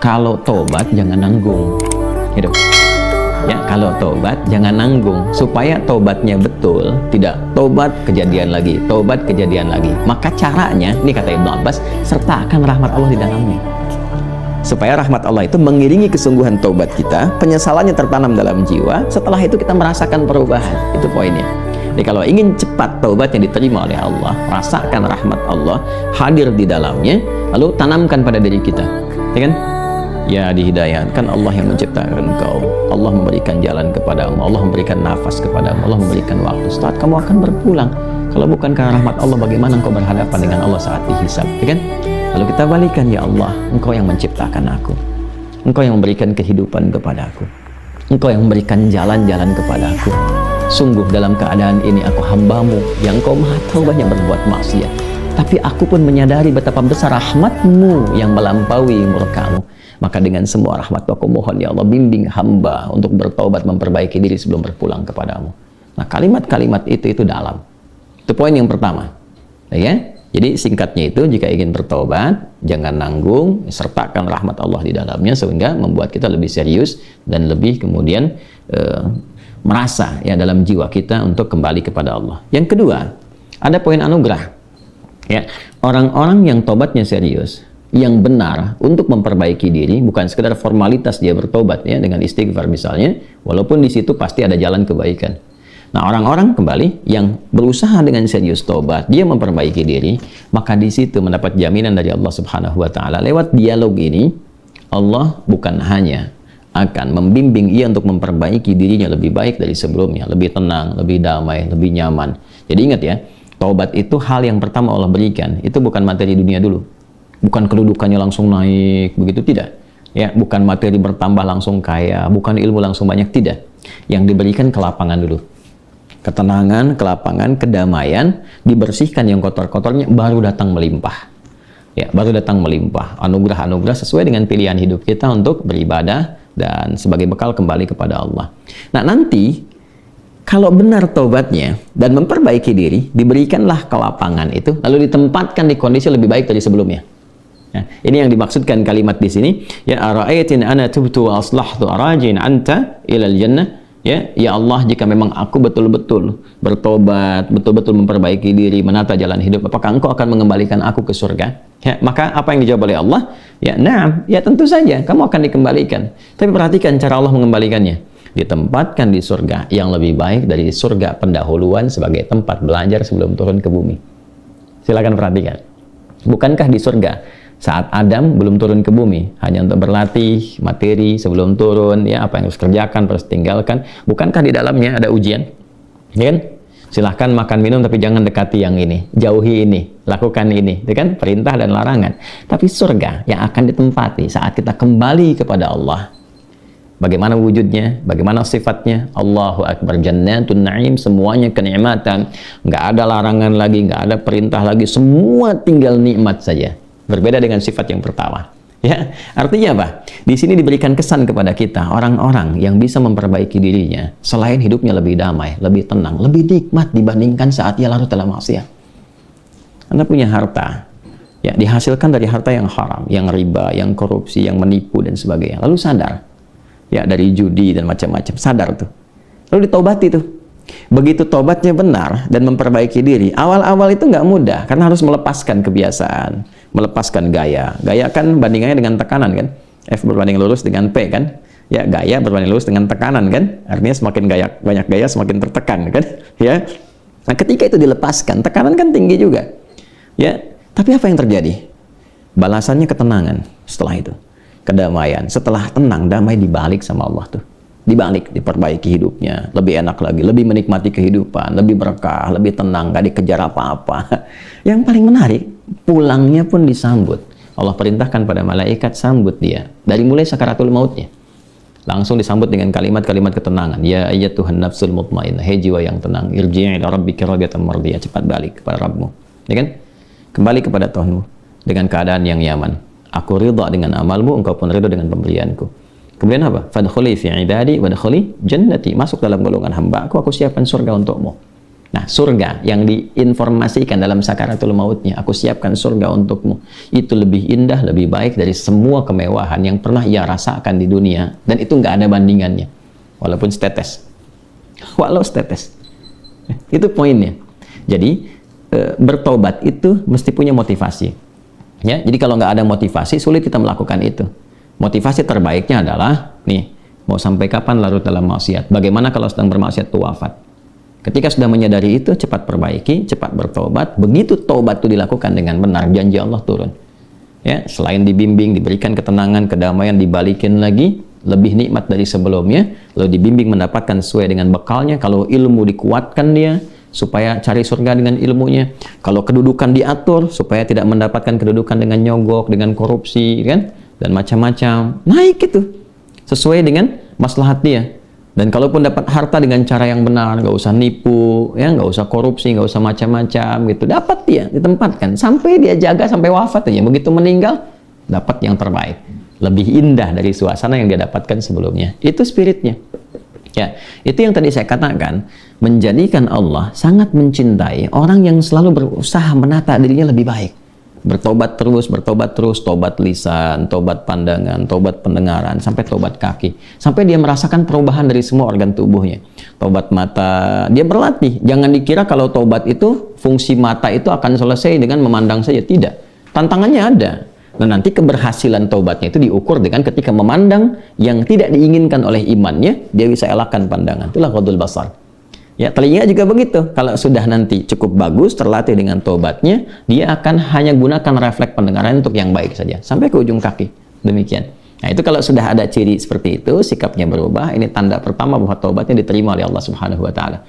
kalau tobat jangan nanggung. Gitu. Ya, kalau tobat jangan nanggung, supaya tobatnya betul, tidak tobat kejadian lagi, tobat kejadian lagi. Maka caranya, ini kata Ibnu Abbas, sertakan rahmat Allah di dalamnya. Supaya rahmat Allah itu mengiringi kesungguhan tobat kita, penyesalannya tertanam dalam jiwa, setelah itu kita merasakan perubahan. Itu poinnya. Jadi kalau ingin cepat taubat yang diterima oleh Allah, rasakan rahmat Allah hadir di dalamnya, lalu tanamkan pada diri kita. Ya kan? Ya, dihidayahkan Allah yang menciptakan engkau, Allah memberikan jalan kepadamu, Allah memberikan nafas kepadamu, Allah memberikan waktu. Saat kamu akan berpulang, kalau bukan karena rahmat Allah, bagaimana engkau berhadapan dengan Allah saat dihisab, ya kan? Lalu kita balikan, ya Allah, engkau yang menciptakan aku, engkau yang memberikan kehidupan kepadaku, engkau yang memberikan jalan-jalan kepadaku. Sungguh dalam keadaan ini aku hambamu yang engkau maha tahu banyak berbuat maksiat, tapi aku pun menyadari betapa besar rahmatmu yang melampaui murkamu. Maka dengan semua rahmat aku mohon, ya Allah, bimbing hamba untuk bertobat, memperbaiki diri sebelum berpulang kepadamu. Nah, kalimat-kalimat itu dalam. Itu poin yang pertama. Ya? Jadi singkatnya itu, jika ingin bertobat, jangan nanggung, sertakan rahmat Allah di dalamnya, sehingga membuat kita lebih serius dan lebih kemudian merasa ya dalam jiwa kita untuk kembali kepada Allah. Yang kedua, ada poin anugerah. Ya, orang-orang yang tobatnya serius, yang benar untuk memperbaiki diri, bukan sekedar formalitas dia bertobat ya dengan istighfar misalnya, walaupun di situ pasti ada jalan kebaikan. Nah, orang-orang kembali yang berusaha dengan serius tobat, dia memperbaiki diri, maka di situ mendapat jaminan dari Allah Subhanahu wa taala. Lewat dialog ini, Allah bukan hanya akan membimbing ia untuk memperbaiki dirinya lebih baik dari sebelumnya, lebih tenang, lebih damai, lebih nyaman. Jadi ingat ya, taubat itu hal yang pertama Allah berikan, itu bukan materi dunia dulu. Bukan kedudukannya langsung naik, begitu tidak. Ya, bukan materi bertambah langsung kaya, bukan ilmu langsung banyak, tidak. Yang diberikan kelapangan dulu. Ketenangan, kelapangan, kedamaian, dibersihkan yang kotor-kotornya, baru datang melimpah. Ya, baru datang melimpah. Anugerah-anugerah sesuai dengan pilihan hidup kita untuk beribadah dan sebagai bekal kembali kepada Allah. Nah, nanti kalau benar taubatnya dan memperbaiki diri, diberikanlah kelapangan itu, lalu ditempatkan di kondisi lebih baik dari sebelumnya. Ya, ini yang dimaksudkan kalimat di sini. Ya, ara'aitin ana tubtu wa aslahtu arajin anta ilal jannah. Ya Allah, jika memang aku betul-betul bertobat, betul-betul memperbaiki diri, menata jalan hidup, apakah engkau akan mengembalikan aku ke surga? Ya, maka apa yang dijawab oleh Allah? Ya, na'am, ya tentu saja, kamu akan dikembalikan. Tapi perhatikan cara Allah mengembalikannya. Ditempatkan di surga yang lebih baik dari surga pendahuluan sebagai tempat belajar sebelum turun ke bumi. Silakan perhatikan. Bukankah di surga saat Adam belum turun ke bumi, hanya untuk berlatih materi sebelum turun, ya apa yang harus kerjakan, harus tinggalkan, bukankah di dalamnya ada ujian? Ya kan? Silahkan makan minum tapi jangan dekati yang ini, jauhi ini, lakukan ini, ya kan? Perintah dan larangan. Tapi surga yang akan ditempati saat kita kembali kepada Allah, bagaimana wujudnya, bagaimana sifatnya? Allahu Akbar, jannatun na'im, semuanya kenikmatan, nggak ada larangan lagi, nggak ada perintah lagi, semua tinggal nikmat saja. Berbeda dengan sifat yang pertama. Ya, artinya apa? Di sini diberikan kesan kepada kita, orang-orang yang bisa memperbaiki dirinya, selain hidupnya lebih damai, lebih tenang, lebih nikmat dibandingkan saat ia larut dalam maksiat. Anda punya harta, ya dihasilkan dari harta yang haram, yang riba, yang korupsi, yang menipu dan sebagainya. Lalu sadar, ya dari judi dan macam-macam, sadar tuh. Lalu ditaubati tuh. Begitu tobatnya benar dan memperbaiki diri, awal-awal itu nggak mudah karena harus melepaskan kebiasaan, melepaskan gaya. Gaya kan bandingannya dengan tekanan kan? F berbanding lurus dengan P kan? Ya, gaya berbanding lurus dengan tekanan kan? Artinya semakin gaya, banyak gaya semakin tertekan kan? Ya. Nah, ketika itu dilepaskan, tekanan kan tinggi juga. Ya, tapi apa yang terjadi? Balasannya ketenangan setelah itu. Kedamaian. Setelah tenang, damai dibalik sama Allah tuh. Dibalik, diperbaiki hidupnya, lebih enak lagi, lebih menikmati kehidupan, lebih berkah, lebih tenang, gak dikejar apa-apa. Yang paling menarik, pulangnya pun disambut. Allah perintahkan pada malaikat, sambut dia. Dari mulai sakaratul mautnya. Langsung disambut dengan kalimat-kalimat ketenangan. Ya ayyatuhan nafsul mutmainnah, hei jiwa yang tenang, irji'i ila rabbika radiyatan mardiyah, cepat balik kepada Rabbmu. Ya kan? Kembali kepada Tuhanmu dengan keadaan yang nyaman. Aku ridha dengan amalmu, engkau pun ridha dengan pemberianku. Kemudian apa? Fadkhuli fi ibadi wadkhuli jannati. Masuk dalam golongan hamba aku siapkan surga untukmu. Nah, surga yang diinformasikan dalam sakaratul mautnya, aku siapkan surga untukmu, itu lebih indah, lebih baik dari semua kemewahan yang pernah ia rasakan di dunia, dan itu nggak ada bandingannya, walaupun setetes. Walau setetes. Itu poinnya. Jadi bertobat itu mesti punya motivasi. Ya, jadi kalau nggak ada motivasi, sulit kita melakukan itu. Motivasi terbaiknya adalah, nih, mau sampai kapan larut dalam maksiat? Bagaimana kalau sedang bermaksiat itu wafat? Ketika sudah menyadari itu, cepat perbaiki, cepat bertobat. Begitu tobat itu dilakukan dengan benar, janji Allah turun. Ya, selain dibimbing, diberikan ketenangan, kedamaian, dibalikin lagi, lebih nikmat dari sebelumnya, lalu dibimbing mendapatkan sesuai dengan bekalnya. Kalau ilmu dikuatkan dia, supaya cari surga dengan ilmunya. Kalau kedudukan diatur, supaya tidak mendapatkan kedudukan dengan nyogok, dengan korupsi, kan? Dan macam-macam. Naik itu, sesuai dengan maslahat dia. Dan kalaupun dapat harta dengan cara yang benar, nggak usah nipu, ya, nggak usah korupsi, nggak usah macam-macam gitu. Dapat dia, ditempatkan. Sampai dia jaga sampai wafat aja. Begitu meninggal, dapat yang terbaik. Lebih indah dari suasana yang dia dapatkan sebelumnya. Itu spiritnya. Ya, itu yang tadi saya katakan, menjadikan Allah sangat mencintai orang yang selalu berusaha menata dirinya lebih baik. Bertobat terus, tobat lisan, tobat pandangan, tobat pendengaran, sampai tobat kaki. Sampai dia merasakan perubahan dari semua organ tubuhnya. Tobat mata, dia berlatih. Jangan dikira kalau tobat itu, fungsi mata itu akan selesai dengan memandang saja. Tidak. Tantangannya ada. Nah, nanti keberhasilan tobatnya itu diukur dengan ketika memandang yang tidak diinginkan oleh imannya, dia bisa elakkan pandangan. Itulah ghadul basar. Ya, telinga juga begitu. Kalau sudah nanti cukup bagus, terlatih dengan tobatnya, dia akan hanya gunakan refleks pendengaran untuk yang baik saja, sampai ke ujung kaki. Demikian. Nah, itu kalau sudah ada ciri seperti itu, sikapnya berubah, ini tanda pertama bahwa tobatnya diterima oleh Allah Subhanahu wa Ta'ala.